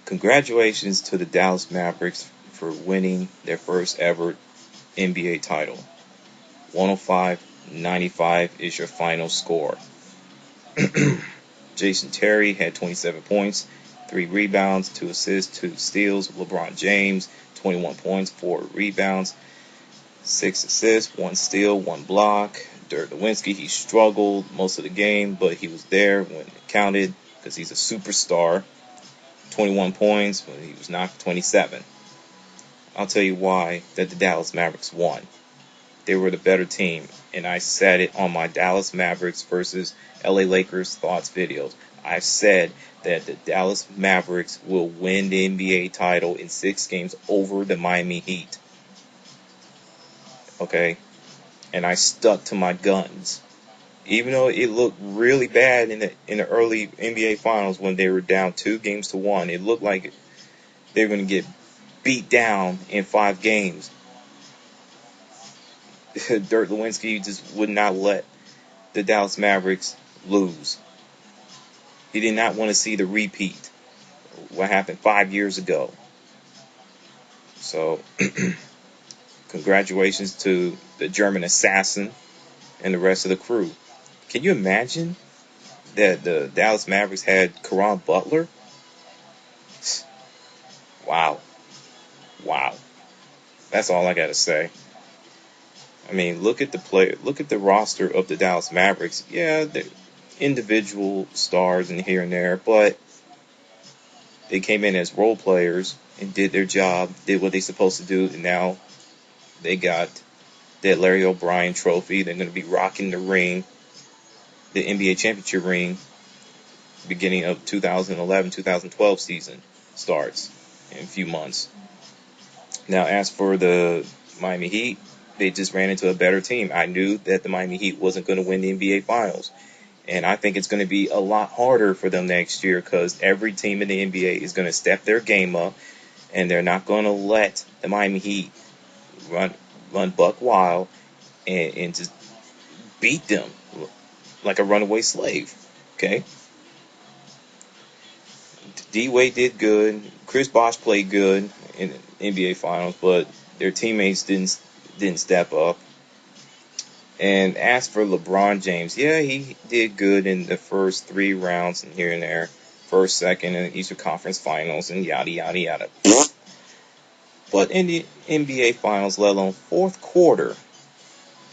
Congratulations to the Dallas Mavericks for winning their first ever NBA title. 105-95 is your final score. Jason Terry had 27 points, 3 rebounds, 2 assists, 2 steals. LeBron James, 21 points, 4 rebounds, 6 assists, 1 steal, 1 block. Dirk Nowitzki, he struggled most of the game, but he was there when it counted because he's a superstar. 21 points, but he was knocked 27. I'll tell you why that the Dallas Mavericks won. They were the better team, and I said it on my Dallas Mavericks versus LA Lakers thoughts videos. I said that the Dallas Mavericks will win the NBA title in 6 games over the Miami Heat. Okay? And I stuck to my guns. Even though it looked really bad in the early NBA Finals when they were down 2-1, it looked like they were going to get beat down in 5 games. Dirk Nowitzki just would not let the Dallas Mavericks lose. He did not want to see the repeat. What happened 5 years ago. So, congratulations to the German assassin and the rest of the crew. Can you imagine that the Dallas Mavericks had Caron Butler? Wow. That's all I got to say. I mean, look at the roster of the Dallas Mavericks. Yeah, they're individual stars and here and there, but they came in as role players and did their job, did what they're supposed to do, and now they got that Larry O'Brien trophy. They're going to be rocking the ring, the NBA championship ring, beginning of 2011-2012 season starts in a few months. Now, as for the Miami Heat, they just ran into a better team. I knew that the Miami Heat wasn't going to win the NBA Finals. And I think it's going to be a lot harder for them next year because every team in the NBA is going to step their game up, and they're not going to let the Miami Heat run buck wild and just beat them like a runaway slave. Okay? D-Wade did good. Chris Bosh played good in the NBA Finals, but their teammates didn't step up. And as for LeBron James, yeah, he did good in the first 3 rounds and here and there. First, second, and Eastern Conference Finals and yada, yada, yada. But in the NBA Finals, let alone fourth quarter,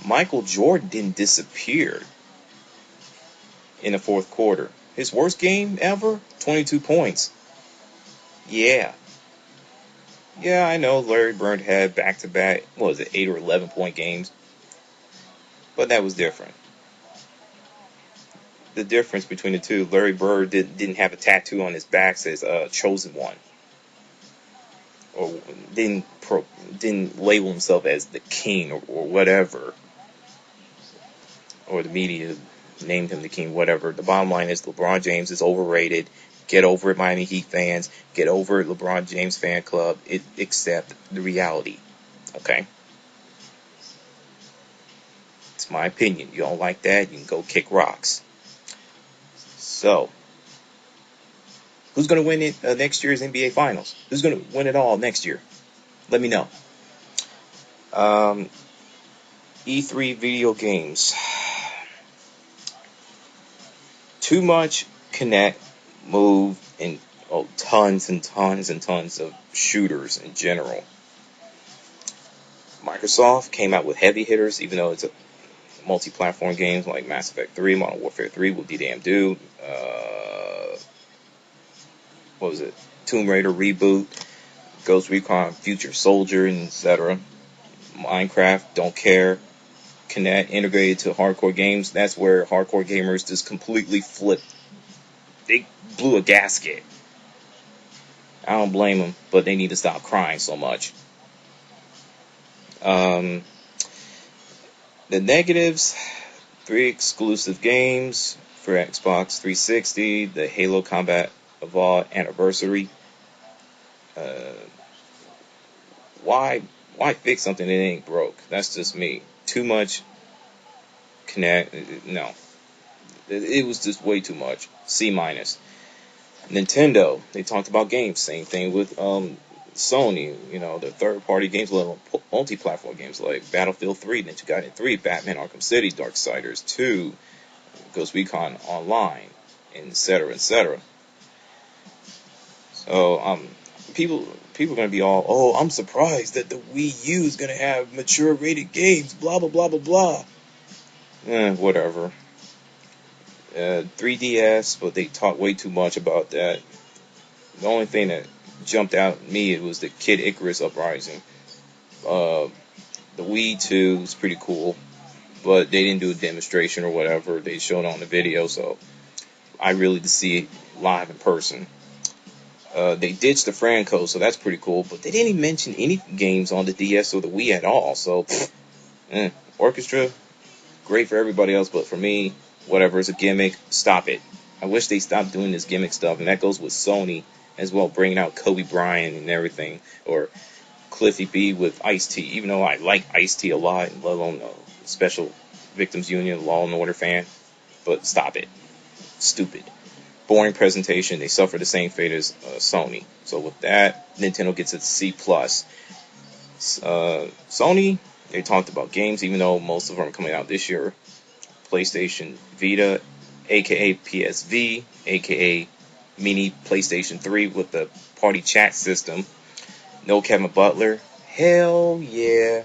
Michael Jordan didn't disappear in the fourth quarter. His worst game ever, 22 points. Yeah, I know Larry Bird had back-to-back, 8 or 11-point games. But that was different. The difference between the two, Larry Bird didn't have a tattoo on his back that says Chosen One. Or didn't label himself as the king or whatever. Or the media named him the king, whatever. The bottom line is LeBron James is overrated. Get over it, Miami Heat fans. Get over it, LeBron James fan club. Accept the reality. Okay? It's my opinion. You don't like that, you can go kick rocks. So, who's going to win next year's NBA Finals? Who's going to win it all next year? Let me know. E3 video games. Too much connect, move, and tons and tons and tons of shooters in general. Microsoft came out with heavy hitters, even though it's a multi-platform games like Mass Effect 3, Modern Warfare 3 will be damn do. Tomb Raider reboot, Ghost Recon Future Soldier, etc. Minecraft, don't care. Kinect integrated to hardcore games. That's where hardcore gamers just completely flipped. They blew a gasket. I don't blame them, but they need to stop crying so much. The negatives, 3 exclusive games for Xbox 360, the Halo Combat Evolved Anniversary. Why fix something that ain't broke? That's just me. Too much connect. No. It was just way too much. C-. Nintendo, they talked about games. Same thing with Sony. You know, the third-party games, little multi-platform games like Battlefield 3, Ninja Gaiden 3, Batman Arkham City, Darksiders 2, Ghost Recon Online, etc., etc. So people are gonna be all, oh, I'm surprised that the Wii U is gonna have mature rated games, blah blah blah blah blah. Whatever. 3DS, but they talk way too much about that. The only thing that jumped out at me, it was the Kid Icarus Uprising. The Wii 2 is pretty cool, but they didn't do a demonstration or whatever. They showed it on the video, so I really did see it live in person. They ditched the Franco, so that's pretty cool, but they didn't even mention any games on the DS or the Wii at all. So, Orchestra, great for everybody else, but for me, whatever, it's a gimmick. Stop it. I wish they stopped doing this gimmick stuff, and that goes with Sony as well, bringing out Kobe Bryant and everything, or Cliffy B with Ice-T, even though I like Ice-T a lot, let alone Special Victims Union, Law and Order fan, but stop it. Stupid. Boring presentation. They suffer the same fate as Sony. So with that, Nintendo gets a C+. Sony, they talked about games, even though most of them are coming out this year. PlayStation Vita, aka PSV, aka mini PlayStation 3 with the party chat system. No Kevin Butler. Hell yeah.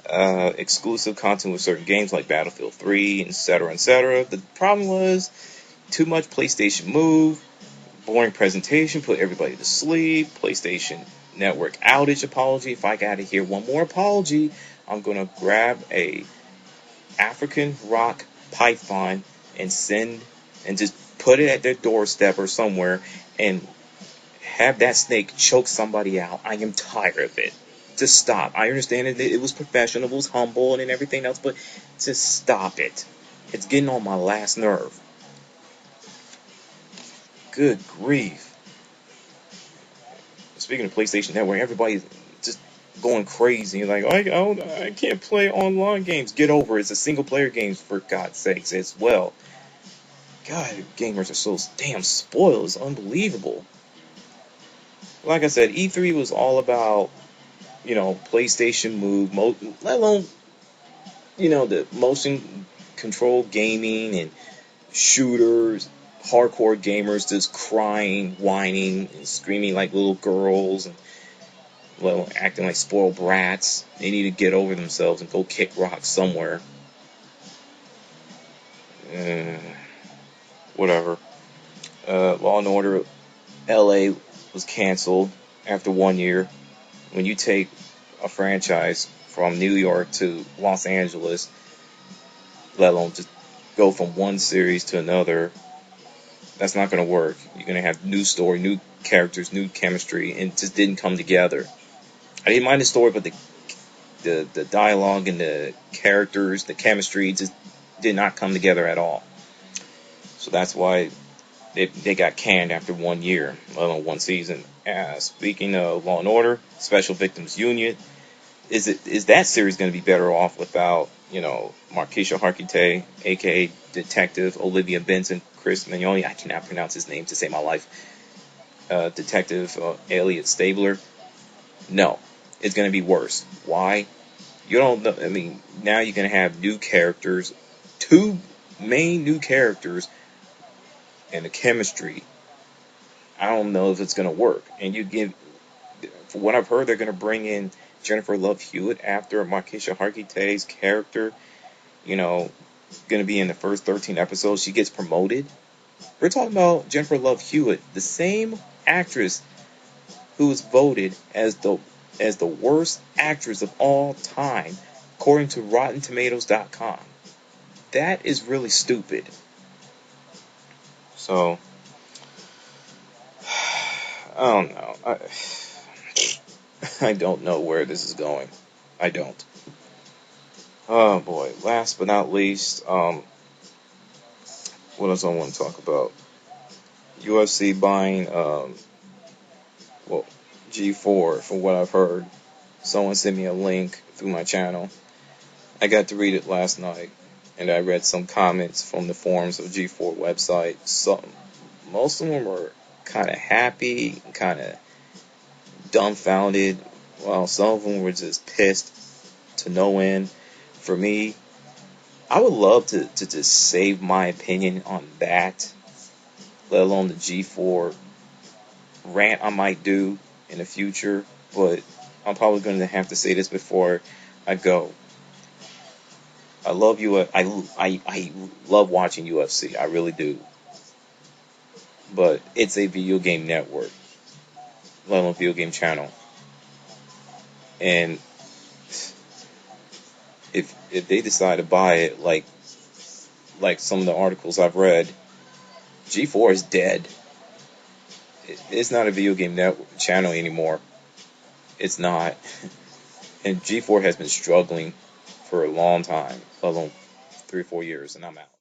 Exclusive content with certain games like Battlefield 3, etc., etc. The problem was too much PlayStation Move, boring presentation, put everybody to sleep, PlayStation Network outage apology. If I gotta hear one more apology, I'm gonna grab a African rock python and just put it at their doorstep or somewhere and have that snake choke somebody out. I am tired of it. Just stop. I understand it was professional, it was humble and everything else, but just stop it. It's getting on my last nerve. Good grief. Speaking of PlayStation Network, everybody's just going crazy. Like, I can't play online games. Get over it. It's a single-player games, for God's sakes, as well. God, gamers are so damn spoiled. It's unbelievable. Like I said, E3 was all about, PlayStation Move, let alone, the motion control gaming and shooters, hardcore gamers just crying, whining, and screaming like little girls, and acting like spoiled brats. They need to get over themselves and go kick rocks somewhere. Whatever. Law and Order LA was canceled after 1 year. When you take a franchise from New York to Los Angeles, let alone just go from one series to another, that's not going to work. You're going to have new story, new characters, new chemistry, and it just didn't come together. I didn't mind the story, but the dialogue and the characters, the chemistry just did not come together at all. So that's why they got canned after 1 year, let alone one season. Speaking of Law and Order, Special Victims Union, is that series going to be better off without, Mariska Hargitay, aka Detective Olivia Benson, Chris Meloni, I cannot pronounce his name to save my life, Detective Elliot Stabler? No, it's going to be worse. Why? You don't know. I mean, now you're going to have new characters, 2 main new characters, and the chemistry. I don't know if it's going to work. And for what I've heard, they're going to bring in Jennifer Love Hewitt after Mariska Hargitay's character, going to be in the first 13 episodes. She gets promoted. We're talking about Jennifer Love Hewitt, the same actress who was voted as the worst actress of all time, according to RottenTomatoes.com. That is really stupid. So, I don't know. I don't know where this is going. I don't. Oh boy. Last but not least, what else I want to talk about? UFC buying, G4, from what I've heard. Someone sent me a link through my channel. I got to read it last night, and I read some comments from the forums of G4 website. Most of them were kind of happy, kind of dumbfounded, while some of them were just pissed to no end. For me, I would love to just save my opinion on that, let alone the G4 rant I might do in the future, but I'm probably going to have to say this before I go. I love you. I love watching UFC. I really do. But it's a video game network, let alone video game channel. And if they decide to buy it, like some of the articles I've read, G4 is dead. It's not a video game network channel anymore. It's not. And G4 has been struggling for a long time, let alone 3 or 4 years, and I'm out.